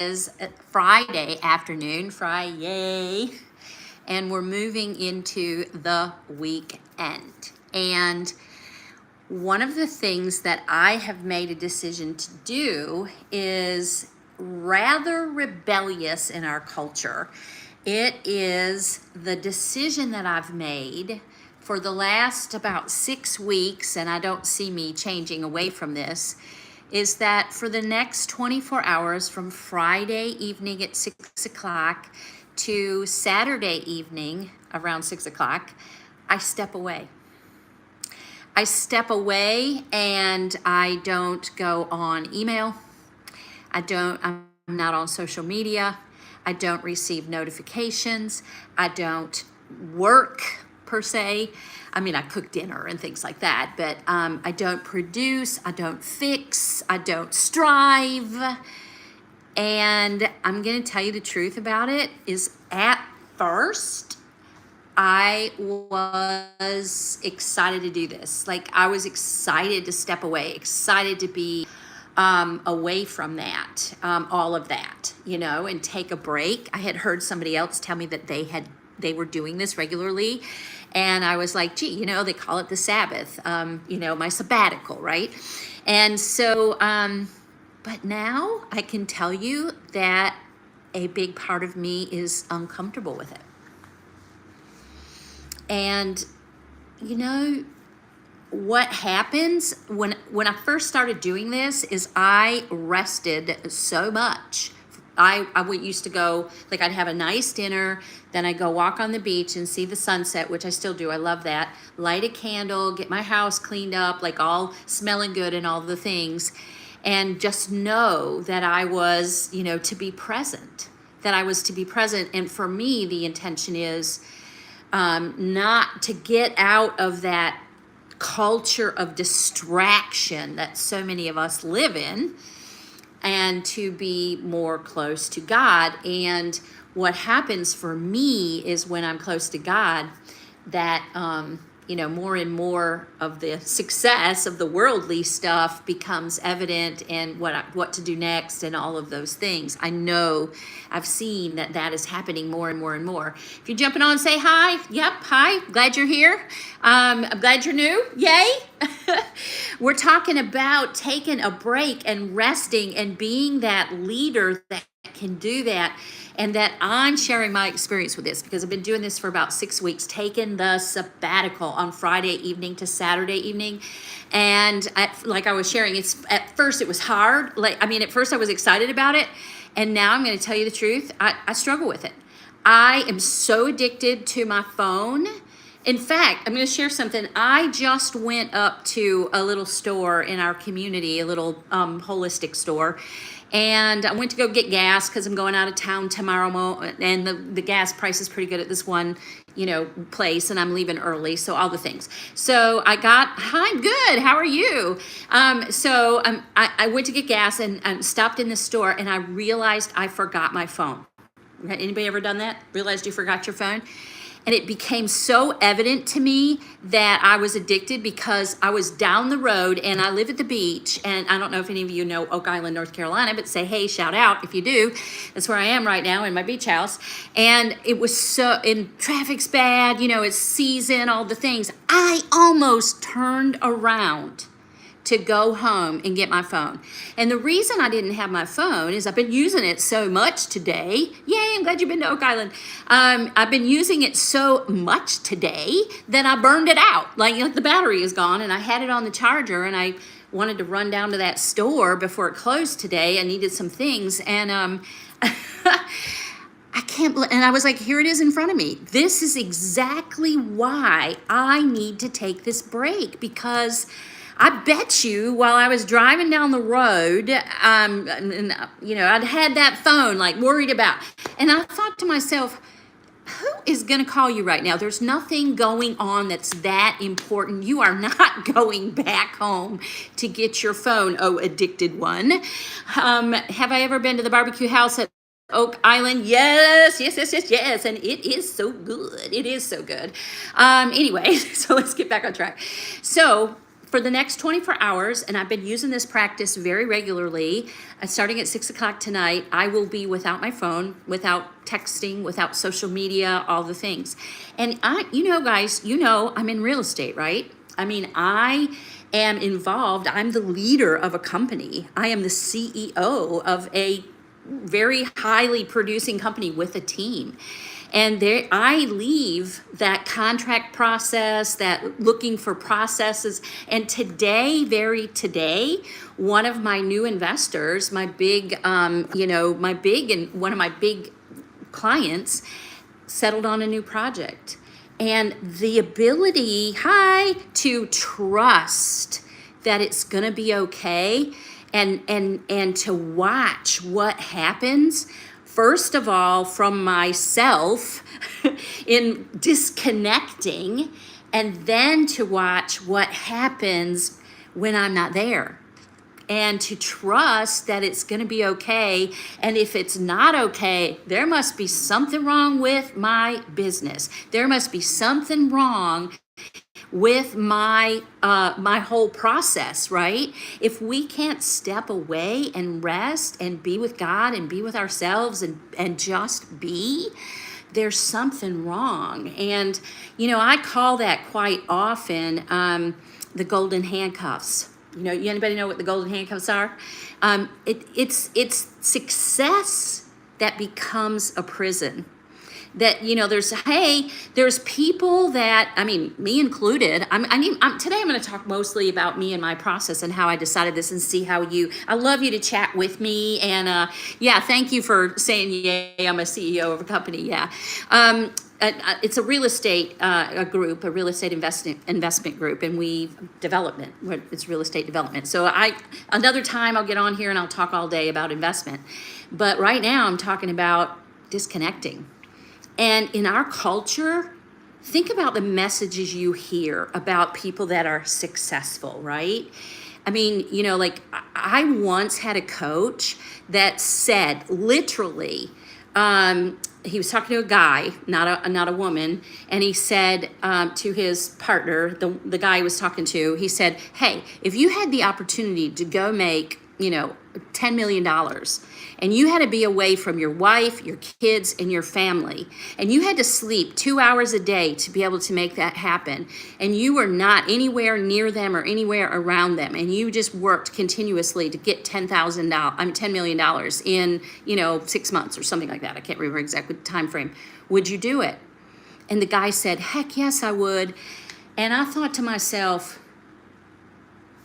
is Friday afternoon, Friday, and we're moving into the weekend. And one of the things that I have made a decision to do is rather rebellious in our culture. It is the decision that I've made for the last about 6 weeks, and I don't see me changing away from this, is that for the next 24 hours from Friday evening at 6 o'clock to Saturday evening around 6 o'clock, I step away. I step away and I don't go on email. I'm not on social media. I don't receive notifications. I don't work per se. I mean, I cook dinner and things like that, but I don't produce, I don't fix, I don't strive. And I'm going to tell you the truth about it is at first, I was excited to do this. Like, I was excited to step away, excited to be away from that, all of that, and take a break. I had heard somebody else tell me that they were doing this regularly. And I was like, gee, they call it the Sabbath, my sabbatical, right? And so, but now I can tell you that a big part of me is uncomfortable with it. And, what happens when I first started doing this is I rested so much. I used to go, like, I'd have a nice dinner, then I'd go walk on the beach and see the sunset, which I still do. I love that. Light a candle, get my house cleaned up, like all smelling good and all the things. And just know that I was, to be present, And for me, the intention is not to get out of that culture of distraction that so many of us live in, and to be more close to God. And what happens for me is when I'm close to God, that, more and more of the success of the worldly stuff becomes evident, and what to do next and all of those things. I know I've seen that is happening more and more and more. If you're jumping on, say hi. Yep, hi. Glad you're here. I'm glad you're new. Yay. We're talking about taking a break and resting and being that leader that can do that. And that I'm sharing my experience with this because I've been doing this for about 6 weeks, taking the sabbatical on Friday evening to Saturday evening. And like I was sharing, at first it was hard. At first I was excited about it. And now I'm going to tell you the truth. I struggle with it. I am so addicted to my phone. In fact, I'm going to share something. I just went up to a little store in our community, a little holistic store. And I went to go get gas because I'm going out of town tomorrow, and the gas price is pretty good at this one, place, and I'm leaving early, so all the things. So hi, good, how are you? I went to get gas and stopped in the store, and I realized I forgot my phone. Anybody ever done that? Realized you forgot your phone? And it became so evident to me that I was addicted because I was down the road and I live at the beach. And I don't know if any of you know Oak Island, North Carolina, but say, hey, shout out if you do. That's where I am right now in my beach house. And it was and traffic's bad, it's season, all the things. I almost turned around to go home and get my phone. And the reason I didn't have my phone is I've been using it so much today. Yay, I'm glad you've been to Oak Island. I've been using it so much today that I burned it out. Like the battery is gone, and I had it on the charger, and I wanted to run down to that store before it closed today. I needed some things, and I can't believe, and I was like, here it is in front of me. This is exactly why I need to take this break, because I bet you while I was driving down the road, I'd had that phone worried about. And I thought to myself, who is going to call you right now? There's nothing going on that's that important. You are not going back home to get your phone, oh, addicted one. Have I ever been to the barbecue house at Oak Island? Yes. And it is so good. It is so good. Anyway, so let's get back on track. So for the next 24 hours, and I've been using this practice very regularly, starting at 6 o'clock tonight, I will be without my phone, without texting, without social media, all the things. And guys, I'm in real estate, right? I mean, I am involved. I'm the leader of a company. I am the CEO of a very highly producing company with a team. And there, I leave that contract process, that looking for processes. And today, one of my new investors, one of my big clients, settled on a new project. And the ability, to trust that it's gonna be okay, and to watch what happens. First of all, from myself in disconnecting, and then to watch what happens when I'm not there. And to trust that it's going to be okay. And if it's not okay, there must be something wrong with my business. There must be something wrong with my whole process, right? If we can't step away and rest and be with God and be with ourselves and just be, there's something wrong. And, I call that quite often the golden handcuffs. Anybody know what the golden handcuffs are? It's success that becomes a prison. That, there's people that, me included, today I'm going to talk mostly about me and my process and how I decided this, and see how I love you to chat with me. And thank you for saying, yay, I'm a CEO of a company. Yeah. It's a real estate group, a real estate investment group, and it's real estate development. So another time I'll get on here and I'll talk all day about investment. But right now I'm talking about disconnecting. And in our culture, think about the messages you hear about people that are successful, right? I once had a coach that said, literally, he was talking to a guy, not a woman, and he said to his partner, the guy he was talking to, he said, hey, if you had the opportunity to go make, $10 million, and you had to be away from your wife, your kids, and your family, and you had to sleep 2 hours a day to be able to make that happen, and you were not anywhere near them or anywhere around them, and you just worked continuously to get $10 million in 6 months or something like that. I can't remember exactly the time frame. Would you do it? And the guy said, heck yes, I would. And I thought to myself,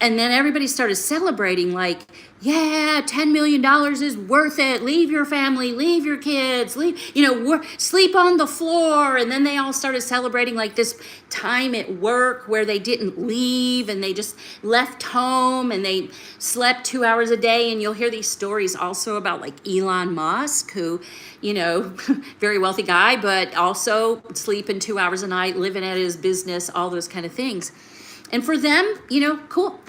and then everybody started celebrating, like, yeah, $10 million is worth it. Leave your family, leave your kids, sleep on the floor. And then they all started celebrating like this time at work where they didn't leave and they just left home and they slept 2 hours a day. And you'll hear these stories also about like Elon Musk, who, very wealthy guy, but also sleeping 2 hours a night, living at his business, all those kind of things. And for them, cool.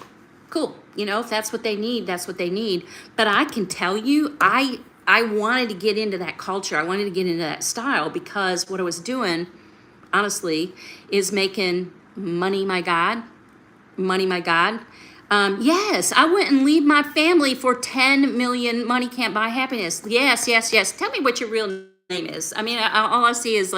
If that's what they need, that's what they need. But I can tell you, I wanted to get into that culture. I wanted to get into that style because what I was doing, honestly, is making money my God. Money my God. Yes, I wouldn't leave my family for 10 million. Money can't buy happiness. Yes. Tell me what your real name is. All I see is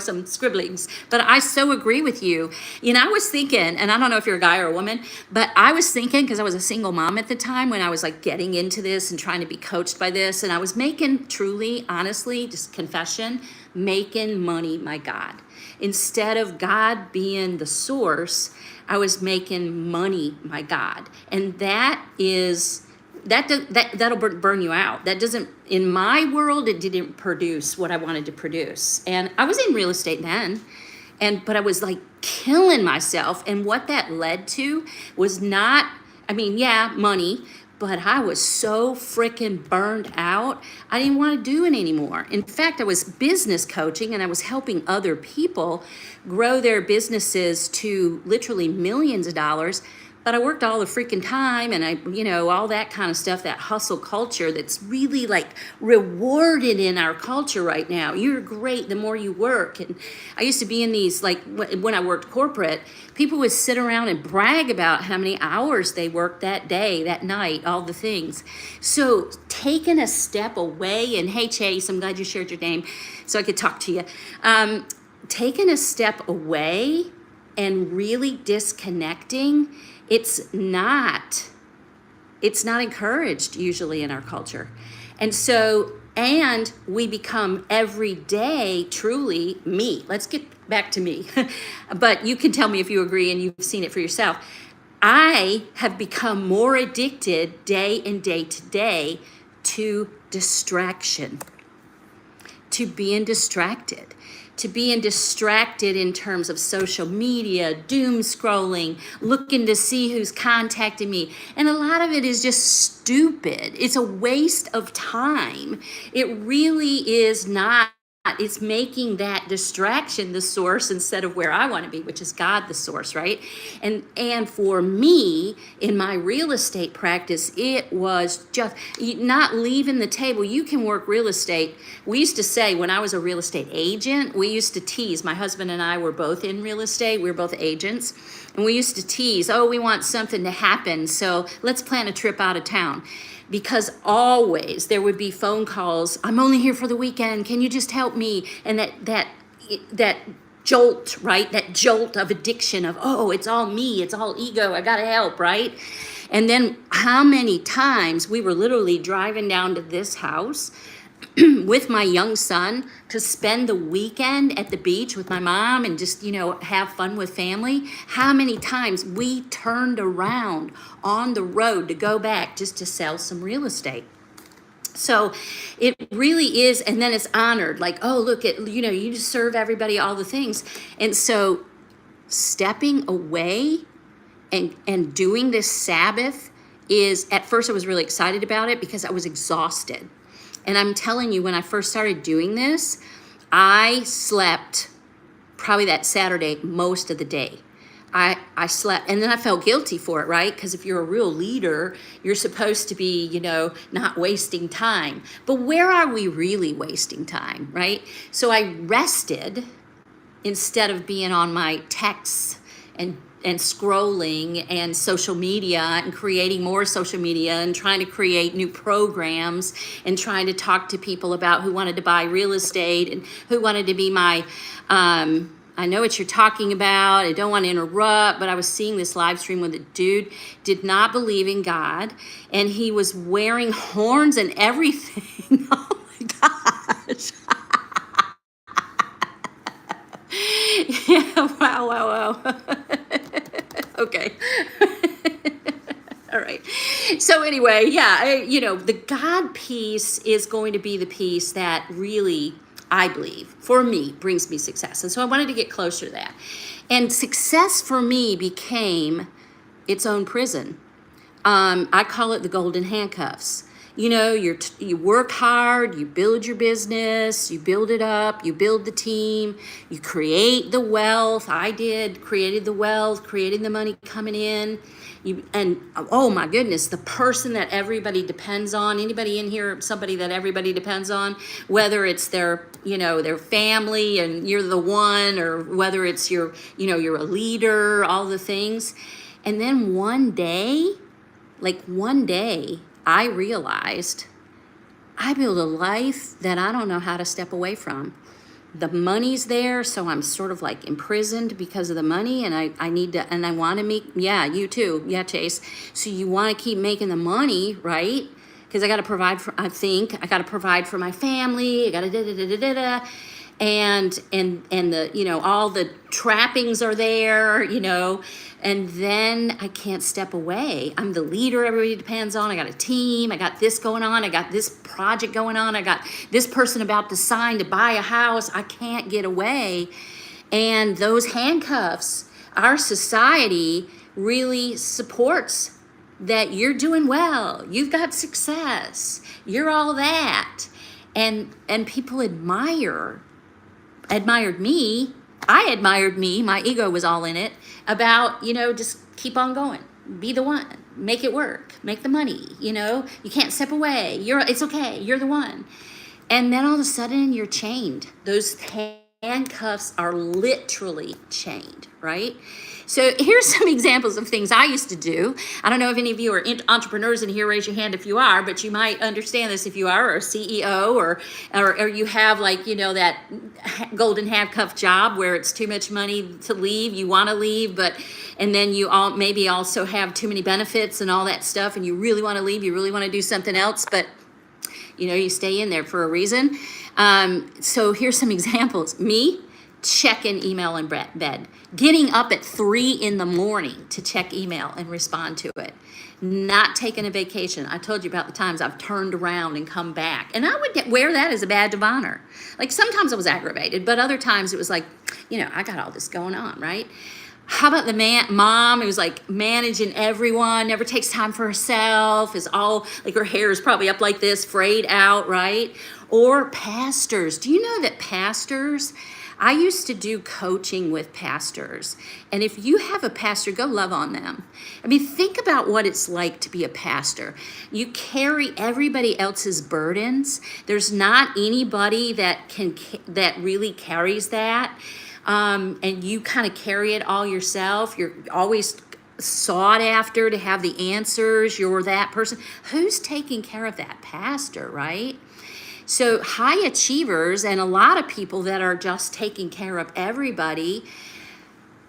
some scribblings, but I so agree with you. I was thinking, and I don't know if you're a guy or a woman, but I was thinking, because I was a single mom at the time when I was like getting into this and trying to be coached by this, and I was making, truly, honestly, just confession, making money my God. Instead of God being the source, I was making money my God. And that'll burn you out. That doesn't, in my world, it didn't produce what I wanted to produce. And I was in real estate then, but I was like killing myself. And what that led to was not, money, but I was so freaking burned out. I didn't want to do it anymore. In fact, I was business coaching and I was helping other people grow their businesses to literally millions of dollars. but I worked all the freaking time, and all that kind of stuff, that hustle culture that's really like rewarded in our culture right now. You're great the more you work. And I used to be in these, like when I worked corporate, people would sit around and brag about how many hours they worked that day, that night, all the things. So taking a step away, and hey Chase, I'm glad you shared your name so I could talk to you. Taking a step away and really disconnecting, it's not encouraged usually in our culture. And we become every day truly me. Let's get back to me. But you can tell me if you agree and you've seen it for yourself. I have become more addicted day and day to day to distraction, to being distracted. To being distracted in terms of social media, doom scrolling, looking to see who's contacting me. And a lot of it is just stupid. It's a waste of time. It really is not. It's making that distraction the source instead of where I want to be, which is God, the source, right? And for me, in my real estate practice, it was just not leaving the table. You can work real estate. We used to say, when I was a real estate agent, we used to tease. My husband and I were both in real estate. We were both agents. And we used to tease, oh, we want something to happen, so let's plan a trip out of town. Because always there would be phone calls, I'm only here for the weekend, can you just help me? And that jolt, right? That jolt of addiction of, oh, it's all me, it's all ego, I gotta help, right? And then how many times we were literally driving down to this house with my young son to spend the weekend at the beach with my mom and just, have fun with family. How many times we turned around on the road to go back just to sell some real estate. So it really is, and then it's honored, like, oh, look at, you just serve everybody all the things. And so stepping away and doing this Sabbath is, at first I was really excited about it because I was exhausted. And I'm telling you, when I first started doing this, I slept probably that Saturday most of the day. I slept, and then I felt guilty for it, right? Because if you're a real leader, you're supposed to be, not wasting time. But where are we really wasting time, right? So I rested instead of being on my texts and scrolling and social media and creating more social media and trying to create new programs and trying to talk to people about who wanted to buy real estate and who wanted to be my, I know what you're talking about, I don't want to interrupt, but I was seeing this live stream where the dude did not believe in God and he was wearing horns and everything. Oh my gosh. Yeah, wow. Okay. All right. So anyway, the God piece is going to be the piece that really, I believe, for me, brings me success. And so I wanted to get closer to that. And success for me became its own prison. I call it the golden handcuffs. You work hard, you build your business, you build it up, you build the team, you create the wealth. I created the wealth, created the money coming in. And oh my goodness, the person that everybody depends on, anybody in here, somebody that everybody depends on, whether it's their family and you're the one, or whether it's you're a leader, all the things. And then one day, I realized I build a life that I don't know how to step away from. The money's there, so I'm sort of like imprisoned because of the money, and I need to, and I want to make, you too, Chase. So you want to keep making the money, right? Because I got to provide for, I got to provide for my family, I got to and the, all the trappings are there, and then I can't step away. I'm the leader everybody depends on. I got a team. I got this going on. I got this project going on. I got this person about to sign to buy a house. I can't get away. And those handcuffs, our society really supports that you're doing well. You've got success. You're all that. And people admired me. I admired me. My ego was all in it about, just keep on going. Be the one. Make it work. Make the money. You can't step away. It's okay. You're the one. And then all of a sudden you're chained. Those handcuffs are literally chained, right? So here's some examples of things I used to do. I don't know if any of you are entrepreneurs in here, raise your hand if you are, but you might understand this if you are, or a CEO, or you have that golden handcuff job where it's too much money to leave, you want to leave, and then you maybe also have too many benefits and all that stuff, and you really want to leave, you really want to do something else, but you stay in there for a reason. So here's some examples. Me, checking email in bed, getting up at 3 a.m. to check email and respond to it, not taking a vacation. I told you about the times I've turned around and come back, and I would wear that as a badge of honor. Like sometimes I was aggravated, but other times it was like, I got all this going on, right? How about the mom who's like managing everyone, never takes time for herself, is all like her hair is probably up like this, frayed out, right? Or pastors. Do you know that pastors, I used to do coaching with pastors, and if you have a pastor, go love on them. I mean, think about what it's like to be a pastor. You carry everybody else's burdens. There's not anybody that really carries that. And you kind of carry it all yourself. You're always sought after to have the answers. You're that person. Who's taking care of that? Pastor, right? So high achievers and a lot of people that are just taking care of everybody,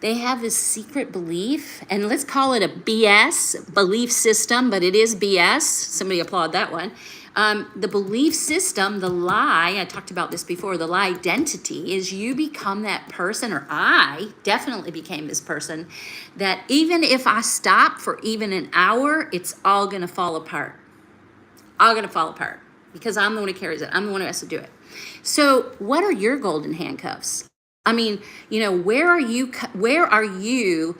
they have this secret belief, and let's call it a BS belief system, but it is BS. Somebody applaud that one. The belief system, the lie, I talked about this before, the lie identity is you become that person, or I definitely became this person, that even if I stop for even an hour, it's all going to fall apart. All going to fall apart because I'm the one who carries it. I'm the one who has to do it. So what are your golden handcuffs? I mean, where are you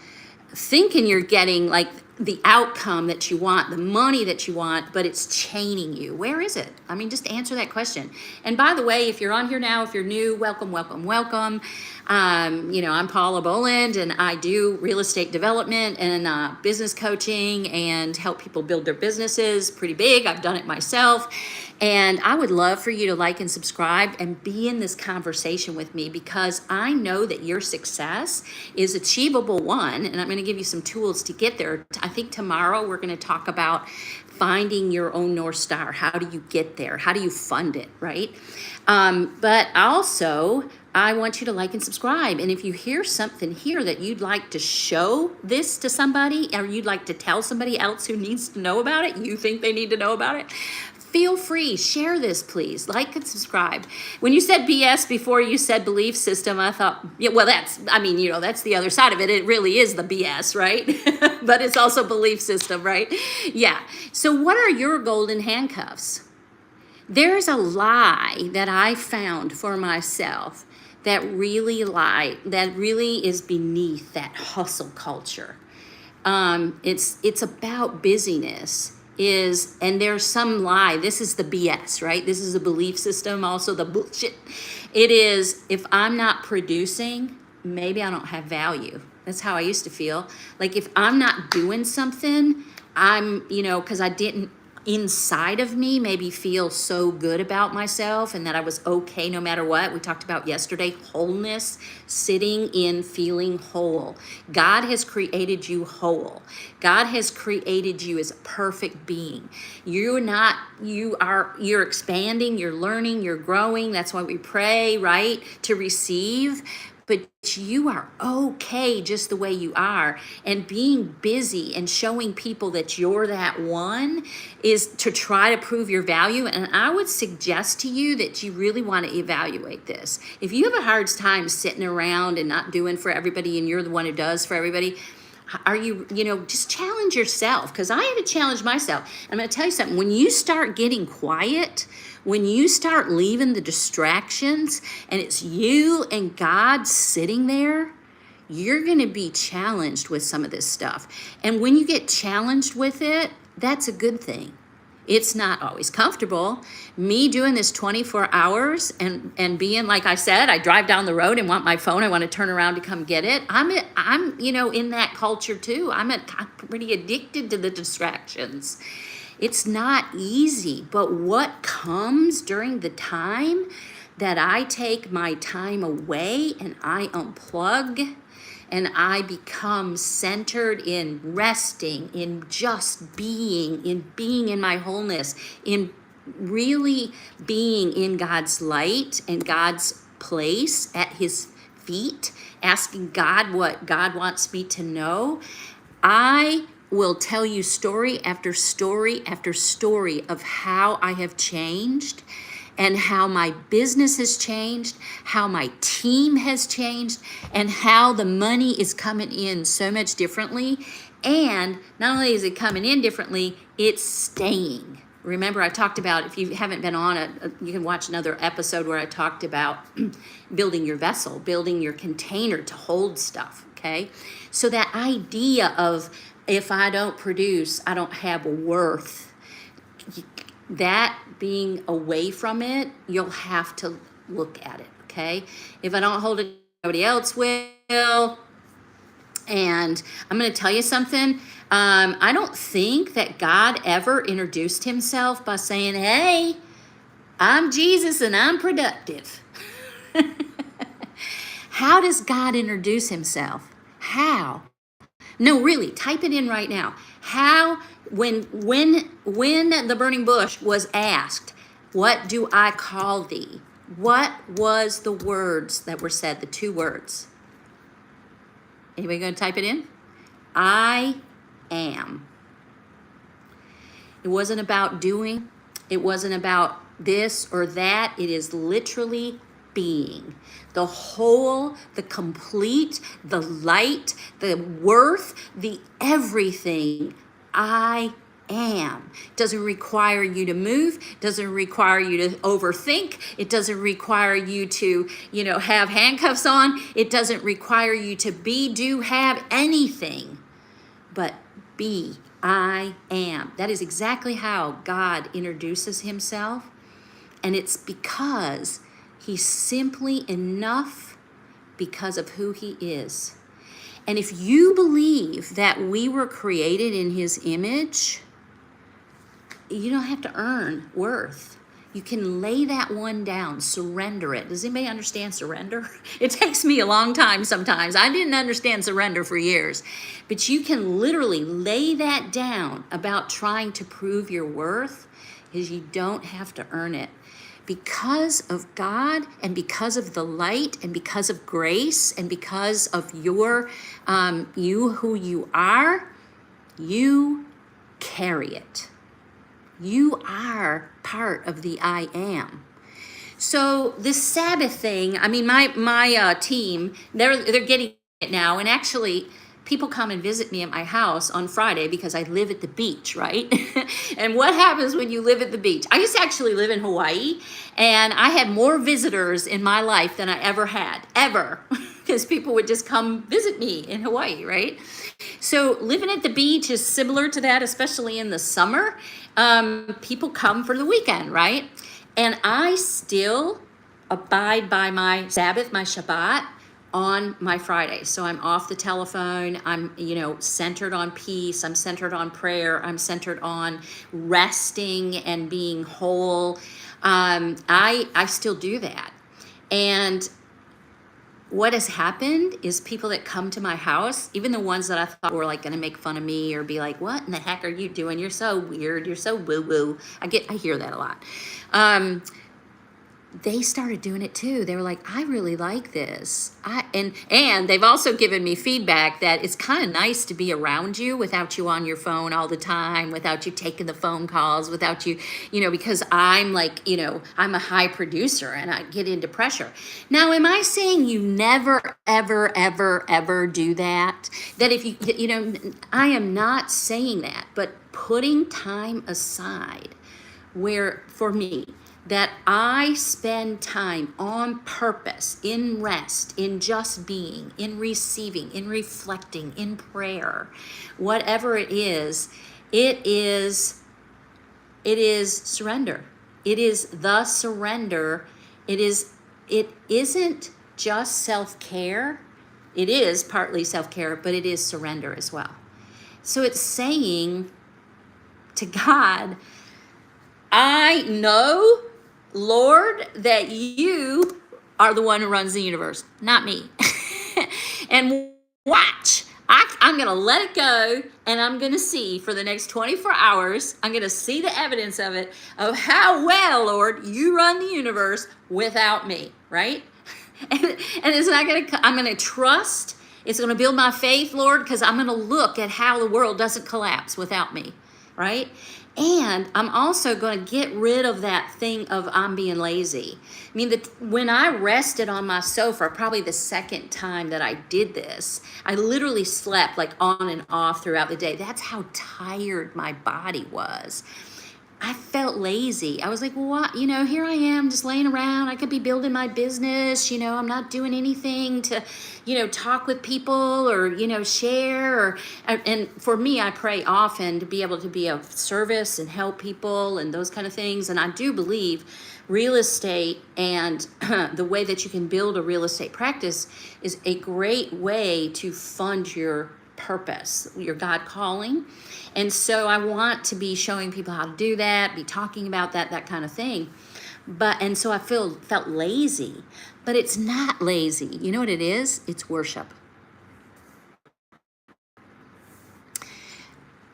thinking you're getting like the outcome that you want, the money that you want, but it's chaining you? Where is it? I mean, just answer that question. And by the way, if you're on here now, if you're new, welcome, welcome, welcome. I'm Paula Bohland, and I do real estate development and business coaching and help people build their businesses. Pretty big. I've done it myself. And I would love for you to like and subscribe and be in this conversation with me, because I know that your success is achievable, one, and I'm going to give you some tools to get there. I think tomorrow we're going to talk about finding your own North Star. How do you get there? How do you fund it, right? But also, I want you to like and subscribe. And if you hear something here that you'd like to show this to somebody, or you'd like to tell somebody else who needs to know about it, you think they need to know about it, feel free, share this, please. Like and subscribe. When you said BS before you said belief system, I thought, yeah, well, that's the other side of it. It really is the BS, right? But it's also belief system, right? Yeah. So what are your golden handcuffs? There's a lie that I found for myself that really is beneath that hustle culture. It's about busyness. And there's some lie. This is the BS, right? This is a belief system, also the bullshit. It is, if I'm not producing, maybe I don't have value. That's how I used to feel. Like if I'm not doing something, because I didn't inside of me maybe feel so good about myself and that I was okay no matter what. We talked about yesterday, wholeness, sitting in feeling whole. God has created you whole. God has created you as a perfect being. You're expanding, you're learning, you're growing. That's why we pray, right? To receive. But you are okay just the way you are. And being busy and showing people that you're that one is to try to prove your value. And I would suggest to you that you really want to evaluate this. If you have a hard time sitting around and not doing for everybody, and you're the one who does for everybody, are you, just challenge yourself, because I had to challenge myself. I'm going to tell you something. When you start getting quiet, when you start leaving the distractions and it's you and God sitting there, you're going to be challenged with some of this stuff. And when you get challenged with it, that's a good thing. It's not always comfortable. Me doing this 24 hours and being, like I said, I drive down the road and want my phone. I want to turn around to come get it. I'm in that culture too. I'm pretty addicted to the distractions. It's not easy, but what comes during the time that I take my time away and I unplug and I become centered in resting, in just being in my wholeness, in really being in God's light and God's place at his feet, asking God what God wants me to know, I will tell you story after story after story of how I have changed and how my business has changed, how my team has changed, and how the money is coming in so much differently. And not only is it coming in differently, it's staying. Remember, I talked about, if you haven't been on it, you can watch another episode where I talked about building your vessel, building your container to hold stuff, okay? So that idea of, if I don't produce, I don't have worth, that being away from it, you'll have to look at it, okay? If I don't hold it, nobody else will. And I'm going to tell you something. I don't think that God ever introduced himself by saying, hey, I'm Jesus and I'm productive. How does God introduce himself? How? No, really, type it in right now. How, when the burning bush was asked, what do I call thee? What was the words that were said, the two words? Anybody going to type it in? I am. It wasn't about doing. It wasn't about this or that. It is literally being. The whole, the complete, the light, the worth, the everything. I am. Doesn't require you to move, doesn't require you to overthink, it doesn't require you to, have handcuffs on, it doesn't require you to be, do, have anything, but be. I am. That is exactly how God introduces himself, and it's because he's simply enough because of who he is. And if you believe that we were created in his image, you don't have to earn worth. You can lay that one down, surrender it. Does anybody understand surrender? It takes me a long time sometimes. I didn't understand surrender for years. But you can literally lay that down about trying to prove your worth, because you don't have to earn it. Because of God and because of the light and because of grace and because of your, you who you are, you carry it. You are part of the I am. So this Sabbath thing, I mean, my team, they're getting it now, and actually, people come and visit me at my house on Friday because I live at the beach, right? And what happens when you live at the beach? I used to actually live in Hawaii, and I had more visitors in my life than I ever had, ever, because people would just come visit me in Hawaii, right? So living at the beach is similar to that, especially in the summer. People come for the weekend, right? And I still abide by my Sabbath, my Shabbat, on my Friday. So I'm off the telephone. I'm, centered on peace. I'm centered on prayer. I'm centered on resting and being whole. I still do that. And what has happened is people that come to my house, even the ones that I thought were like going to make fun of me or be like, what in the heck are you doing? You're so weird. You're so woo-woo. I hear that a lot. They started doing it too. They were like, I really like this. And they've also given me feedback that it's kind of nice to be around you without you on your phone all the time, without you taking the phone calls, without you, because I'm like, I'm a high producer and I get into pressure. Now, am I saying you never, ever, ever, ever do that? That if I am not saying that, but putting time aside where, for me, that I spend time on purpose, in rest, in just being, in receiving, in reflecting, in prayer, whatever it is It is surrender. It is the surrender. It isn't just self-care. It is partly self-care, but it is surrender as well. So it's saying to God, I know, Lord, that you are the one who runs the universe, not me. And watch, I'm going to let it go, and I'm going to see for the next 24 hours, I'm going to see the evidence of it, of how well, Lord, you run the universe without me, right? And it's not going to, I'm going to trust, it's going to build my faith, Lord, because I'm going to look at how the world doesn't collapse without me, right? And I'm also going to get rid of that thing of I'm being lazy. I mean, when I rested on my sofa, probably the second time that I did this, I literally slept like on and off throughout the day. That's how tired my body was. I felt lazy. I was like, well, what? Here I am just laying around. I could be building my business. I'm not doing anything to, talk with people or, share. And for me, I pray often to be able to be of service and help people and those kind of things. And I do believe real estate and the way that you can build a real estate practice is a great way to fund your purpose, your God calling. And so I want to be showing people how to do that, be talking about that kind of thing. And so I felt lazy, but it's not lazy. You know what it is? It's worship.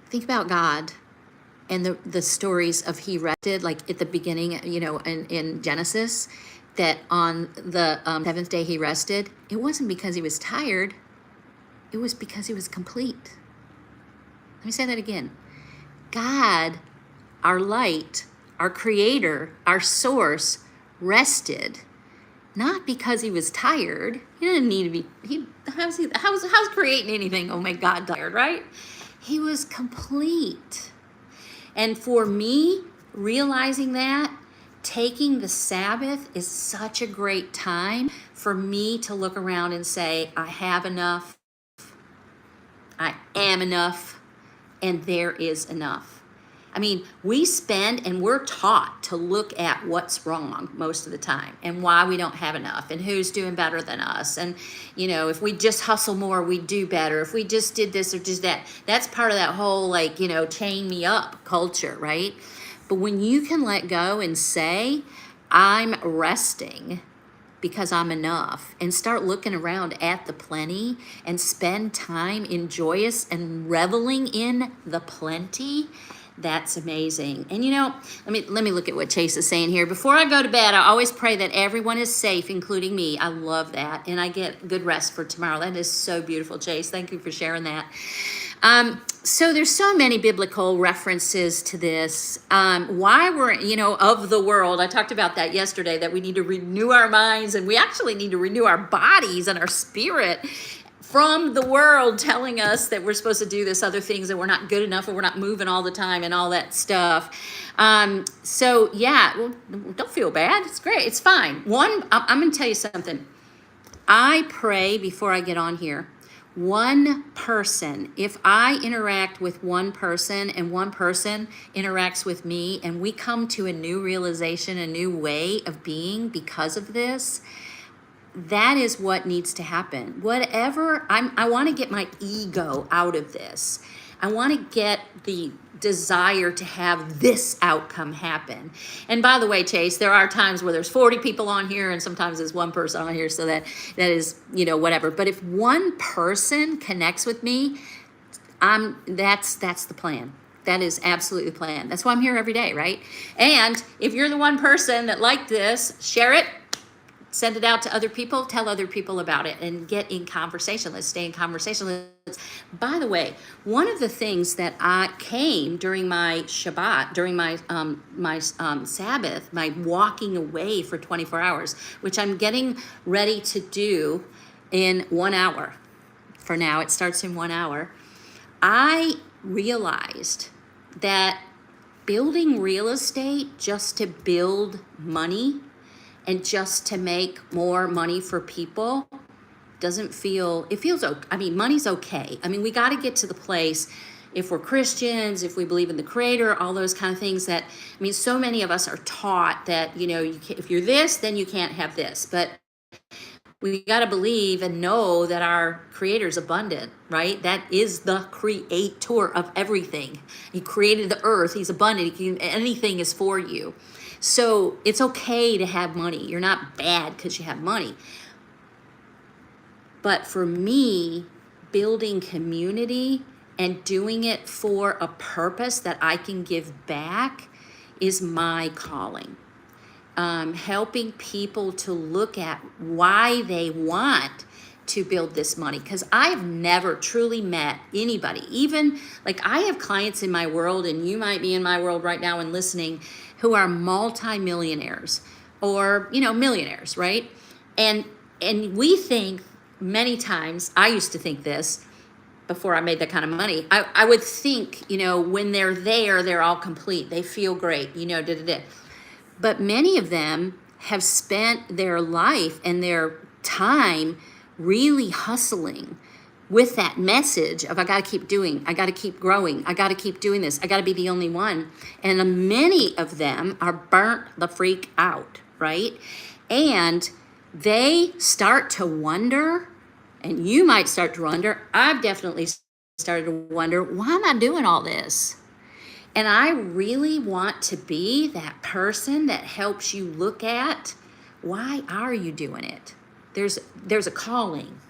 Think about God and the stories of he rested, like at the beginning, in Genesis, that on the seventh day he rested. It wasn't because he was tired. It was because he was complete. Let me say that again. God, our light, our creator, our source, rested, not because he was tired. He didn't need to be, how's creating anything gonna make God tired, right? He was complete. And for me, realizing that, taking the Sabbath is such a great time for me to look around and say, I have enough, I am enough, and there is enough. I mean, we spend and we're taught to look at what's wrong most of the time and why we don't have enough and who's doing better than us. And, if we just hustle more, we do better. If we just did this or just that, that's part of that whole, chain me up culture, right? But when you can let go and say, I'm resting because I'm enough, and start looking around at the plenty and spend time in joyous and reveling in the plenty, that's amazing. And let me look at what Chase is saying here. Before I go to bed, I always pray that everyone is safe, including me. I love that. And I get good rest for tomorrow. That is so beautiful, Chase. Thank you for sharing that. So there's so many biblical references to this. Why we're, of the world. I talked about that yesterday, that we need to renew our minds, and we actually need to renew our bodies and our spirit from the world telling us that we're supposed to do this other things, that we're not good enough, and we're not moving all the time and all that stuff. So yeah, well, don't feel bad. It's great. It's fine. I'm going to tell you something. I pray before I get on here. One person, if I interact with one person and one person interacts with me and we come to a new realization, a new way of being because of this, that is what needs to happen. Whatever, I want to get my ego out of this. I want to get the desire to have this outcome happen. And by the way, Chase, there are times where there's 40 people on here and sometimes there's one person on here, so that is, whatever. But if one person connects with me, that's the plan. That is absolutely the plan. That's why I'm here every day, right? And if you're the one person that liked this, share it. Send it out to other people, tell other people about it, and get in conversation. Let's stay in conversation. By the way, one of the things that I came during my Shabbat, during my Sabbath, my walking away for 24 hours, which I'm getting ready to do in 1 hour. For now, it starts in 1 hour. I realized that building real estate just to build money and just to make more money for people it feels okay. I mean, money's okay. I mean, we got to get to the place if we're Christians, if we believe in the Creator, all those kind of things that, I mean, so many of us are taught that, you know, if you're this, then you can't have this. But we got to believe and know that our Creator is abundant, right? That is the creator of everything. He created the earth. He's abundant. Anything is for you. So it's okay to have money. You're not bad because you have money. But for me, building community and doing it for a purpose that I can give back is my calling. Helping people to look at why they want to build this money, because I've never truly met anybody, even like I have clients in my world, and you might be in my world right now and listening, who are multimillionaires or, you know, millionaires, right? And we think many times, I used to think this before I made that kind of money, I would think, you know, when they're there, they're all complete, they feel great, you know, But many of them have spent their life and their time really hustling with that message of, I got to keep doing, I got to keep growing, I got to keep doing this, I got to be the only one. And many of them are burnt the freak out, right? And they start to wonder, and you might start to wonder, I've definitely started to wonder, why am I doing all this? And I really want to be that person that helps you look at, why are you doing it? There's a calling.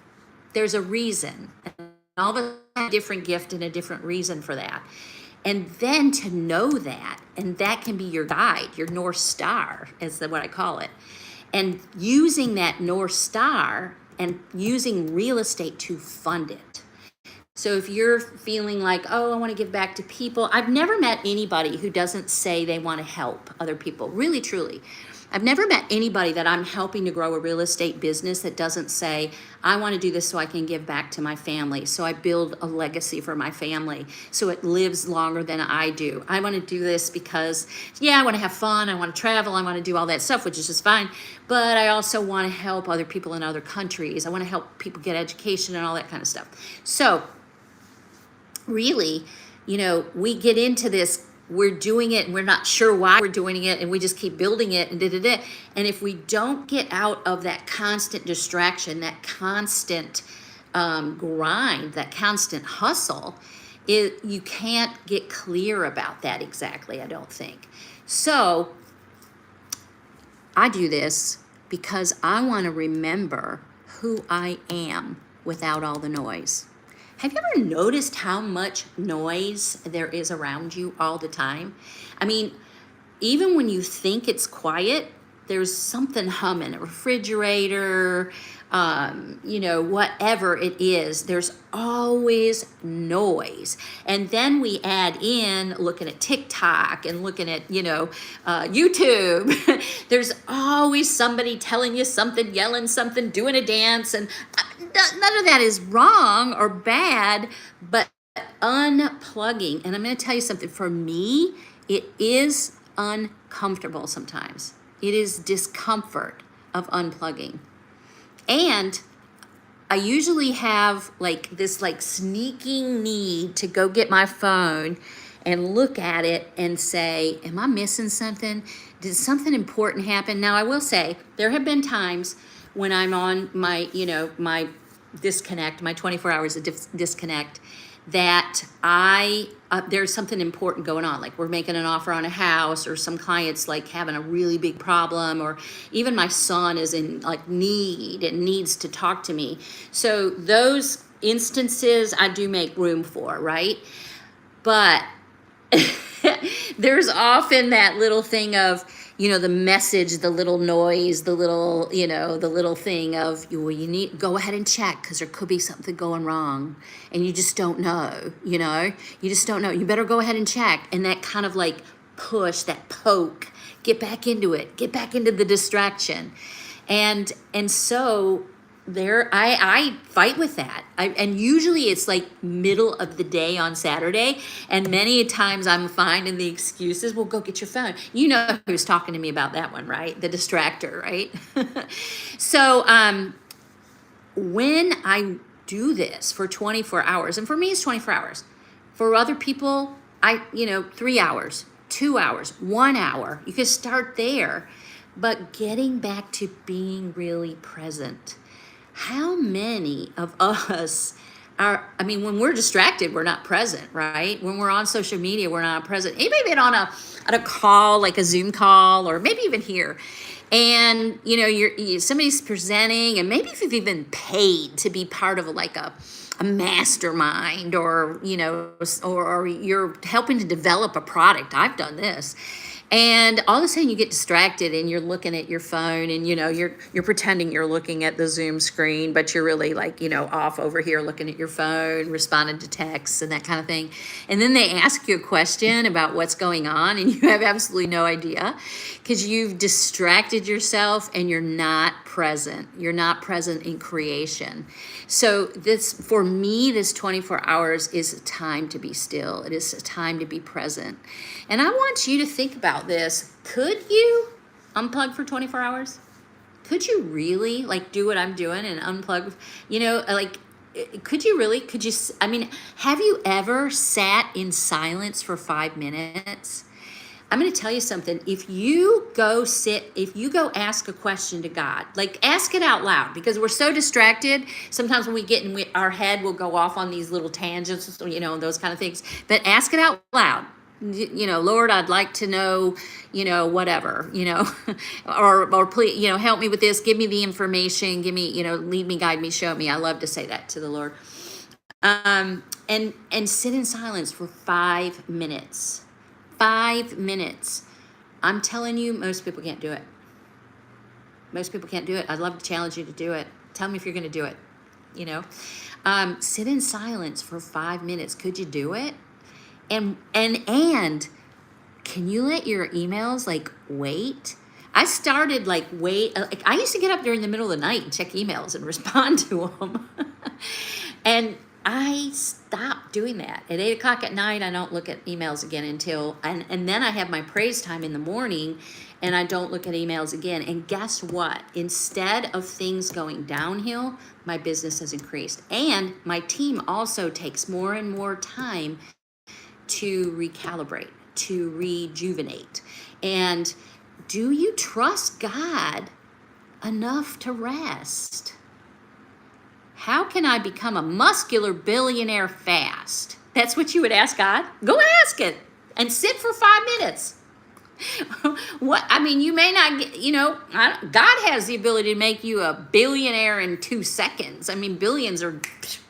There's a reason. And all of us have a different gift and a different reason for that. And then to know that, and that can be your guide, your North Star, is what I call it. And using that North Star and using real estate to fund it. So if you're feeling like, oh, I want to give back to people, I've never met anybody who doesn't say they want to help other people, really, truly. I've never met anybody that I'm helping to grow a real estate business that doesn't say, I want to do this so I can give back to my family, so I build a legacy for my family, so it lives longer than I do. I want to do this because, yeah, I want to have fun, I want to travel, I want to do all that stuff, which is just fine, but I also want to help other people in other countries. I want to help people get education and all that kind of stuff. So really, you know, we get into this, we're doing it and we're not sure why we're doing it, and we just keep building it and And if we don't get out of that constant distraction, that constant grind, that constant hustle, you can't get clear about that exactly, I don't think. So I do this because I want to remember who I am without all the noise. Have you ever noticed how much noise there is around you all the time? I mean, even when you think it's quiet, there's something humming, a refrigerator, you know, whatever it is, there's always noise. And then we add in looking at TikTok and looking at, you know, YouTube. There's always somebody telling you something, yelling something, doing a dance. And none of that is wrong or bad, but unplugging. And I'm going to tell you something. For me, it is uncomfortable sometimes. It is discomfort of unplugging. And I usually have like this like sneaking need to go get my phone and look at it and say, am I missing something? Did something important happen? Now, I will say there have been times when I'm on my, you know, my disconnect, my 24 hours of disconnect, that there's something important going on. Like we're making an offer on a house, or some clients like having a really big problem, or even my son is in like need and needs to talk to me. So those instances I do make room for, right? But there's often that little thing of, you know, the message, the little noise, the little, you know, the little thing of, well, you need, go ahead and check because there could be something going wrong and you just don't know, you know, you just don't know. You better go ahead and check. And that kind of like push, that poke, get back into it, get back into the distraction. And so there, I fight with that. And usually it's like middle of the day on Saturday. And many times I'm finding the excuses, well, go get your phone. You know who's talking to me about that one, right? The distractor, right? So when I do this for 24 hours, and for me it's 24 hours, For other people, 3 hours, 2 hours, 1 hour. You can start there. But getting back to being really present. How many of us when we're distracted, we're not present, right? When we're on social media, we're not present. Anybody been on a call, like a Zoom call, or maybe even here, and somebody's presenting, and maybe if you've even paid to be part of a mastermind, or or you're helping to develop a product. I've done this. And all of a sudden you get distracted and you're looking at your phone, and you're pretending you're looking at the Zoom screen, but you're really off over here looking at your phone, responding to texts and that kind of thing. And then they ask you a question about what's going on, and you have absolutely no idea because you've distracted yourself and you're not present. You're not present in creation. So for me, this 24 hours is a time to be still. It is a time to be present. And I want you to think about this. Could you unplug for 24 hours? Could you really do what I'm doing and unplug? Could you really? Have you ever sat in silence for 5 minutes? I'm going to tell you something. If you go ask a question to God, ask it out loud, because we're so distracted. Sometimes when we get in our head, we'll go off on these little tangents, those kind of things. But ask it out loud. Lord, I'd like to know, whatever, or please, help me with this. Give me the information. Give me, lead me, guide me, show me. I love to say that to the Lord. And sit in silence for 5 minutes. 5 minutes. I'm telling you, most people can't do it. Most people can't do it. I'd love to challenge you to do it. Tell me if you're going to do it. Sit in silence for 5 minutes. Could you do it? And can you let your emails wait? I started I used to get up during the middle of the night and check emails and respond to them. And I stopped doing that. At 8 o'clock at night, I don't look at emails again until, and then I have my praise time in the morning, and I don't look at emails again. And guess what? Instead of things going downhill, my business has increased. And my team also takes more and more time to recalibrate, to rejuvenate. And do you trust God enough to rest? How can I become a muscular billionaire fast? That's what you would ask God? Go ask it and sit for 5 minutes. You may not get, God has the ability to make you a billionaire in 2 seconds. Billions are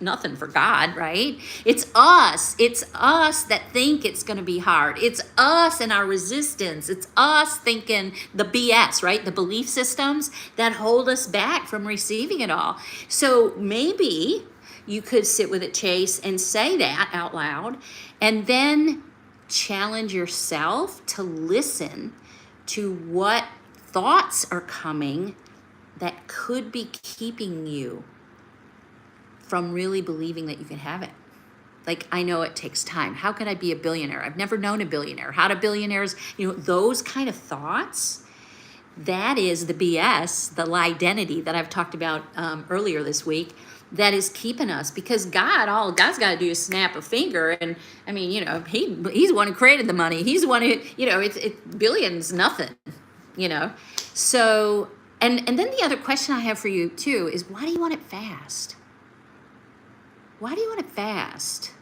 nothing for God, right? It's us that think it's going to be hard. It's us and our resistance. It's us thinking the BS, right? The belief systems that hold us back from receiving it all. So maybe you could sit with it, Chase, and say that out loud, and then challenge yourself to listen to what thoughts are coming that could be keeping you from really believing that you can have it. I know it takes time. How could I be a billionaire? I've never known a billionaire. How do billionaires, those kind of thoughts, that is the BS, the lie identity that I've talked about earlier this week, that is keeping us, because all God's got to do is snap a finger, and he's the one who created the money. He's the one who, it's billions, nothing, So, and then the other question I have for you too is, why do you want it fast? Why do you want it fast?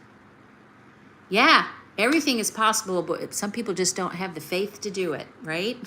Yeah, everything is possible, but some people just don't have the faith to do it, right?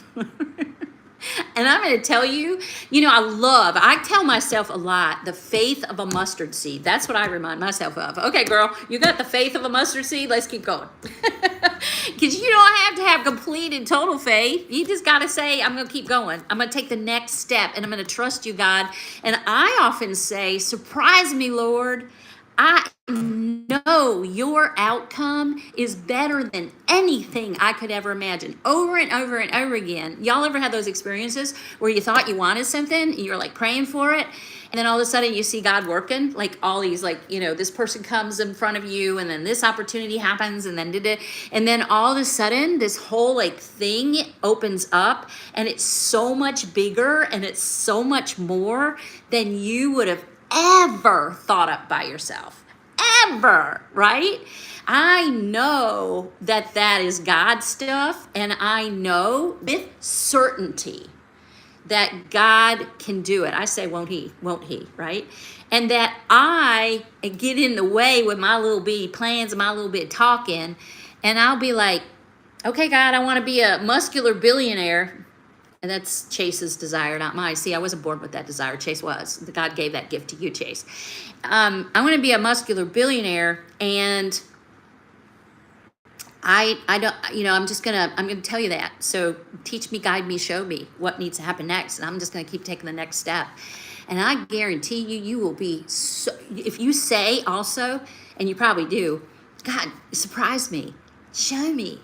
And I'm going to tell you, I tell myself a lot, the faith of a mustard seed. That's what I remind myself of. Okay, girl, you got the faith of a mustard seed. Let's keep going. Because you don't have to have complete and total faith. You just got to say, I'm going to keep going. I'm going to take the next step, and I'm going to trust you, God. And I often say, surprise me, Lord. I know your outcome is better than anything I could ever imagine. Over and over and over again. Y'all ever had those experiences where you thought you wanted something and you're praying for it, and then all of a sudden you see God working? All these this person comes in front of you, and then this opportunity happens, and then all of a sudden this whole thing opens up, and it's so much bigger and it's so much more than you would have ever thought up by yourself. ever, right? I know that that is God stuff, and I know with certainty that God can do it. I say, won't he? Won't he? Right? And that I get in the way with my little bitty plans and my little bit talking, and I'll be like, okay, God, I want to be a muscular billionaire. And that's Chase's desire, not mine. See, I wasn't born with that desire. Chase was. God gave that gift to you, Chase. I want to be a muscular billionaire, and I don't, I'm gonna tell you that. So teach me, guide me, show me what needs to happen next, and I'm just gonna keep taking the next step. And I guarantee you, you will be so. If you say also, and you probably do, God, surprise me. Show me,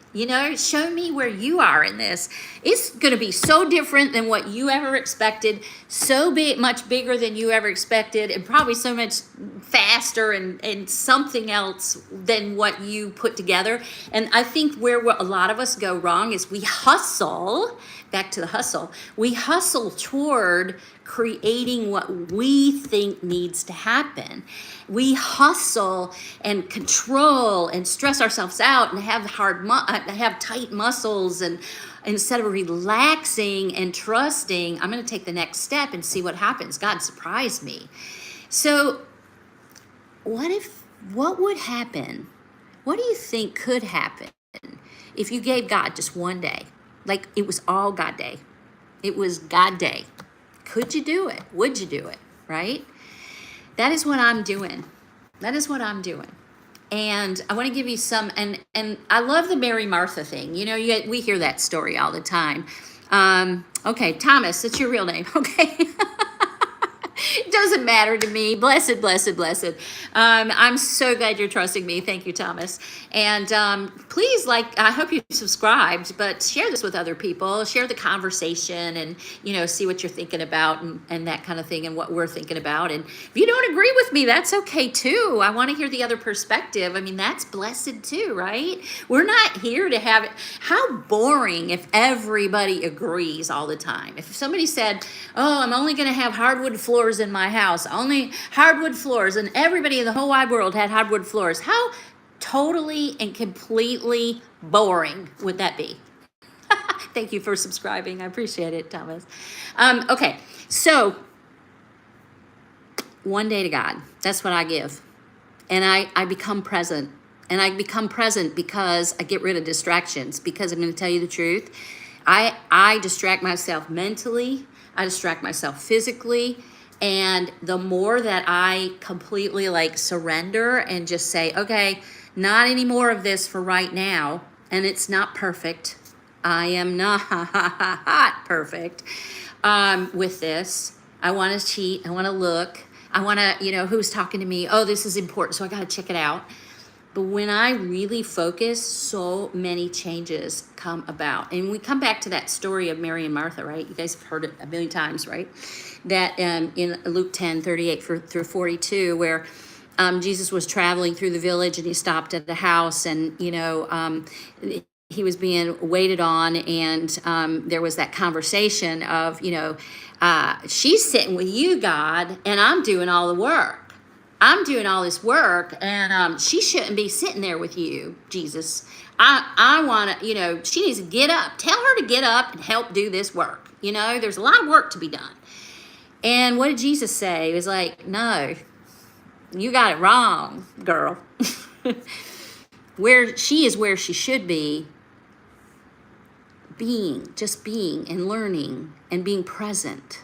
show me where you are in this. It's going to be so different than what you ever expected, so much bigger than you ever expected, and probably so much faster and something else than what you put together. And I think where a lot of us go wrong is we hustle, back to the hustle, we hustle toward creating what we think needs to happen. We hustle and control and stress ourselves out and have tight muscles, and instead of relaxing and trusting, I'm going to take the next step and see what happens. God surprised me. So what would happen? What do you think could happen if you gave God just one day? Like it was all God day. It was God day. Could you do it? Would you do it? Right? That is what I'm doing. That is what I'm doing. And I want to give you some, and I love the Mary Martha thing. We hear that story all the time. Okay, Thomas, that's your real name. Okay. It doesn't matter to me. Blessed, blessed, blessed. I'm so glad you're trusting me. Thank you, Thomas. And please, I hope you subscribed, but share this with other people. Share the conversation and, see what you're thinking about and that kind of thing and what we're thinking about. And if you don't agree with me, that's okay too. I want to hear the other perspective. I mean, that's blessed too, right? We're not here to have it. How boring if everybody agrees all the time. If somebody said, oh, I'm only going to have hardwood floors in my house, only hardwood floors, and everybody in the whole wide world had hardwood floors, how totally and completely boring would that be? Thank you for subscribing. I appreciate it, Thomas. Okay, so one day to God. That's what I give. And I become present. And I become present because I get rid of distractions. Because I'm going to tell you the truth. I distract myself mentally. I distract myself physically. And the more that I completely surrender and just say, okay, not any more of this for right now. And it's not perfect. I am not perfect with this. I want to cheat. I want to look. I want to, who's talking to me? Oh, this is important. So I got to check it out. But when I really focus, so many changes come about. And we come back to that story of Mary and Martha, right? You guys have heard it a million times, right? That in Luke 10:38 through 42, where Jesus was traveling through the village and he stopped at a house, and, he was being waited on, and there was that conversation of, she's sitting with you, God, and I'm doing all the work. I'm doing all this work, and she shouldn't be sitting there with you, Jesus. I want to, she needs to get up. Tell her to get up and help do this work. There's a lot of work to be done. And what did Jesus say? He was like, no, you got it wrong, girl. Where she should be, just being and learning and being present.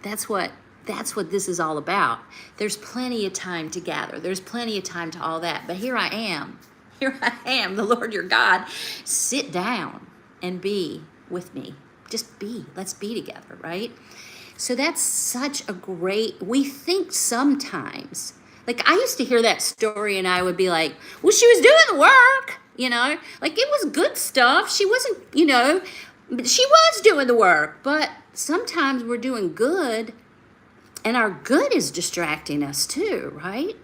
That's what this is all about. There's plenty of time to gather. There's plenty of time to all that. But here I am, the Lord your God. Sit down and be with me. Just be. Let's be together, right? So that's such a great, we think sometimes, I used to hear that story and I would be like, well, she was doing the work, it was good stuff. She wasn't, but she was doing the work. But sometimes we're doing good, and our good is distracting us too, right?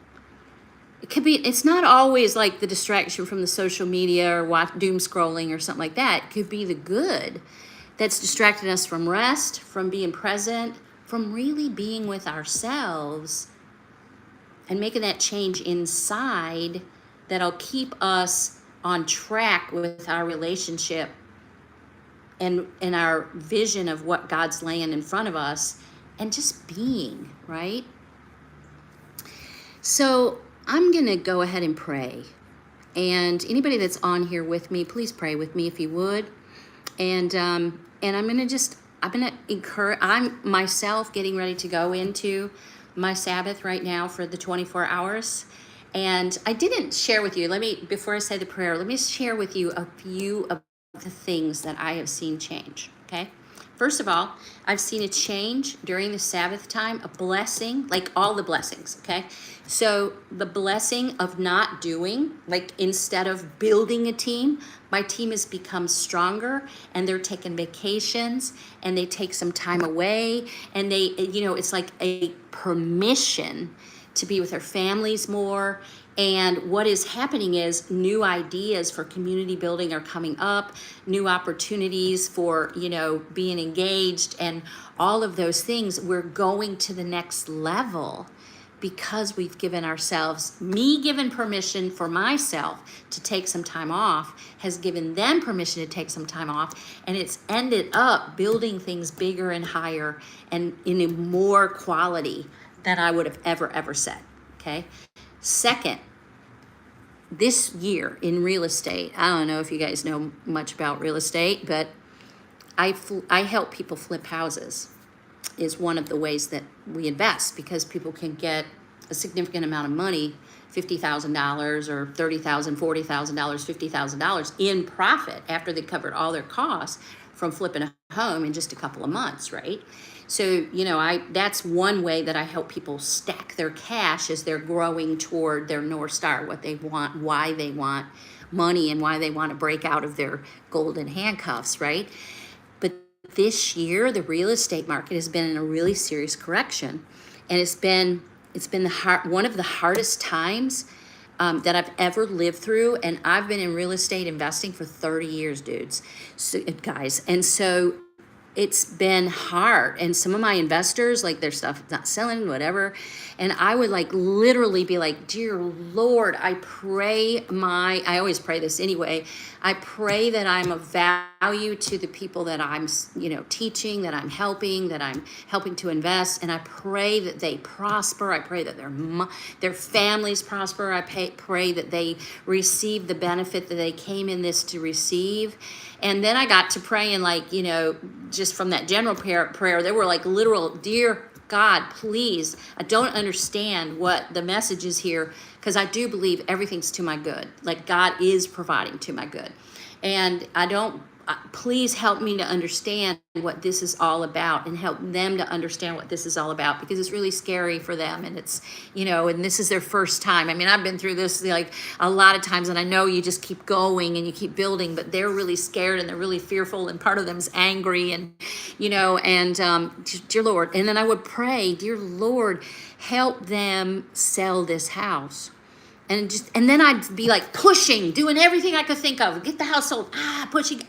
It's not always like the distraction from the social media or doom scrolling or something like that. It could be the good that's distracting us from rest, from being present, from really being with ourselves and making that change inside that'll keep us on track with our relationship and our vision of what God's laying in front of us, and just being, right? So I'm going to go ahead and pray. And anybody that's on here with me, please pray with me if you would. And I'm going to encourage, I'm myself getting ready to go into my Sabbath right now for the 24 hours. And I didn't share with you, before I say the prayer, let me share with you a few of the things that I have seen change, okay? First of all, I've seen a change during the Sabbath time, a blessing, like all the blessings, okay? So the blessing of not doing, like instead of building a team, my team has become stronger, and they're taking vacations, and they take some time away, and they, it's like a permission to be with their families more. And what is happening is new ideas for community building are coming up, new opportunities for, being engaged, and all of those things. We're going to the next level because we've given ourselves, me giving permission for myself to take some time off, has given them permission to take some time off, and it's ended up building things bigger and higher and in a more quality than I would have ever said, okay? Second, this year in real estate, I don't know if you guys know much about real estate, but I help people flip houses is one of the ways that we invest, because people can get a significant amount of money, $50,000 or $30,000, $40,000, $50,000 in profit after they covered all their costs from flipping a home in just a couple of months, right? So, that's one way that I help people stack their cash as they're growing toward their North Star, what they want, why they want money, and why they want to break out of their golden handcuffs, right? But this year, the real estate market has been in a really serious correction, and it's been one of the hardest times that I've ever lived through. And I've been in real estate investing for 30 years, guys. And so it's been hard. And some of my investors, like, their stuff not selling, whatever. And I would literally be like, dear Lord, I always pray this anyway. I pray that I'm of value to the people that I'm, teaching, that I'm helping to invest. And I pray that they prosper. I pray that their families prosper. I pray that they receive the benefit that they came in this to receive. And then I got to praying, just from that general prayer, there were literal, dear God, please, I don't understand what the message is here, because I do believe everything's to my good. God is providing to my good. And please help me to understand what this is all about, and help them to understand what this is all about, because it's really scary for them. And it's, and this is their first time. I mean, I've been through this a lot of times, and I know you just keep going and you keep building, but they're really scared and they're really fearful, and part of them's angry, and, dear Lord. And then I would pray, dear Lord, help them sell this house. And then I'd be pushing, doing everything I could think of, get the house sold, pushing,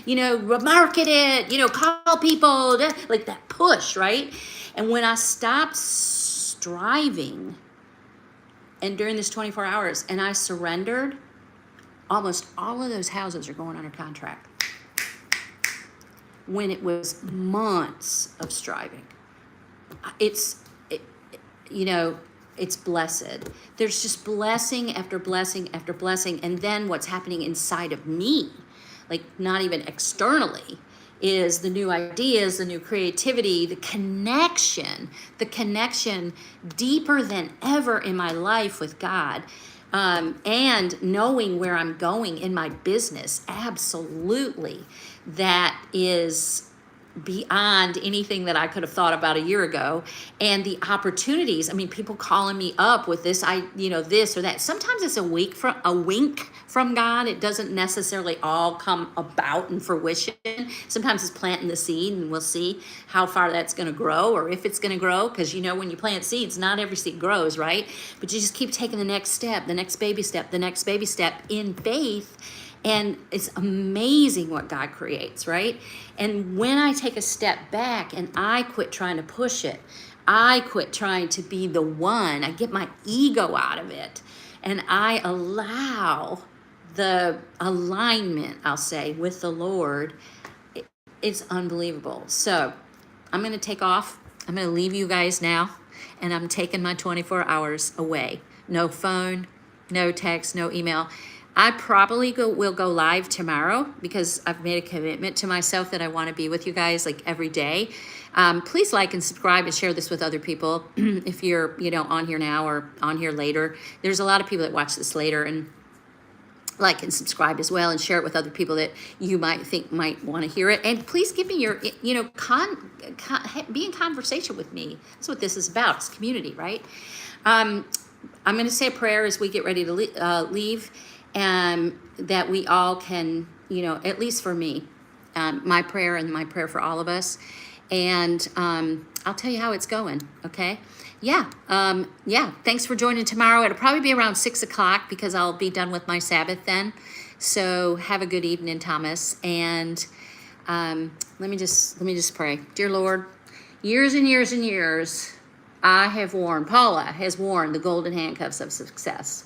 market it, call people, that push, right? And when I stopped striving, and during this 24 hours, and I surrendered, almost all of those houses are going under contract. When it was months of striving. It's blessed. There's just blessing after blessing after blessing. And then what's happening inside of me, not even externally, is the new ideas, the new creativity, the connection deeper than ever in my life with God. And knowing where I'm going in my business, absolutely, that is beyond anything that I could have thought about a year ago. And the opportunities, people calling me up with this, this or that. Sometimes it's a wink from God. It doesn't necessarily all come about in fruition. Sometimes it's planting the seed, and we'll see how far that's going to grow, or if it's going to grow. Because when you plant seeds, not every seed grows, right? But you just keep taking the next step, the next baby step, the next baby step in faith. And it's amazing what God creates, right? And when I take a step back and I quit trying to push it, I quit trying to be the one, I get my ego out of it, and I allow the alignment, I'll say, with the Lord, it's unbelievable. So I'm going to take off. I'm going to leave you guys now, and I'm taking my 24 hours away. No phone, no text, no email. I probably will go live tomorrow because I've made a commitment to myself that I want to be with you guys like every day. Please like and subscribe and share this with other people. If you're, on here now or on here later, there's a lot of people that watch this later, and like and subscribe as well, and share it with other people that you might think might want to hear it. And please give me your, be in conversation with me. That's what this is about. It's community, right? I'm going to say a prayer as we get ready to leave, and that we all can, at least for me, my prayer and my prayer for all of us. And I'll tell you how it's going, okay? Yeah, thanks for joining tomorrow. It'll probably be around 6 o'clock because I'll be done with my Sabbath then. So have a good evening, Thomas. And let me just pray. Dear Lord, years and years and years, Paula has worn the golden handcuffs of success.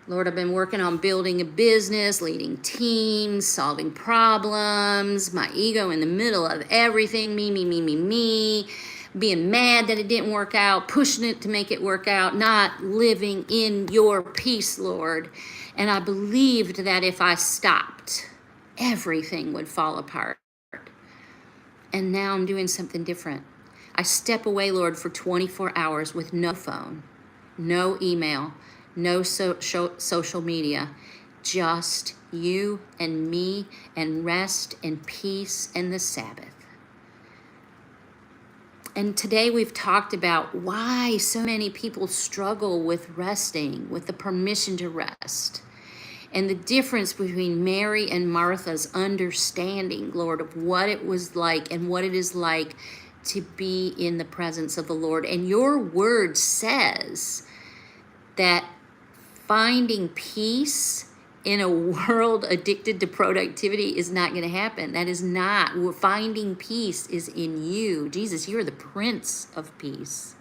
Lord, I've been working on building a business, leading teams, solving problems, my ego in the middle of everything, me, being mad that it didn't work out, pushing it to make it work out, not living in your peace, Lord. And I believed that if I stopped, everything would fall apart. And now I'm doing something different. I step away, Lord, for 24 hours with no phone, no email, no social media, just you and me, and rest and peace and the Sabbath. And today we've talked about why so many people struggle with resting, with the permission to rest, and the difference between Mary and Martha's understanding, Lord, of what it was like and what it is like to be in the presence of the Lord. And your word says that finding peace in a world addicted to productivity is not going to happen. That is not. Finding peace is in you. Jesus, you are the Prince of Peace.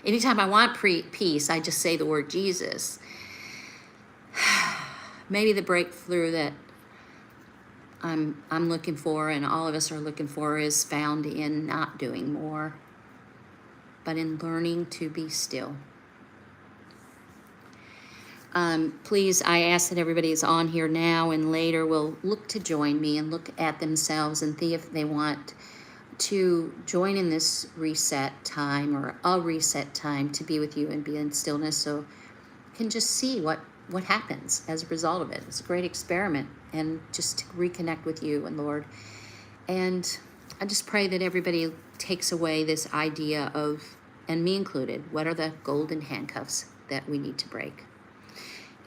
Anytime I want peace, I just say the word Jesus. Maybe the breakthrough that I'm looking for, and all of us are looking for, is found in not doing more, but in learning to be still. Please, I ask that everybody is on here now and later will look to join me and look at themselves and see if they want to join in this reset time, or a reset time, to be with you and be in stillness, so you can just see what happens as a result of it. It's a great experiment, and just to reconnect with you and Lord. And I just pray that everybody takes away this idea of, and me included, what are the golden handcuffs that we need to break.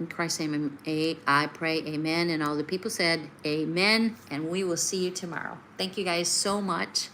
In Christ's name, I pray, amen. And all the people said, amen. And we will see you tomorrow. Thank you guys so much.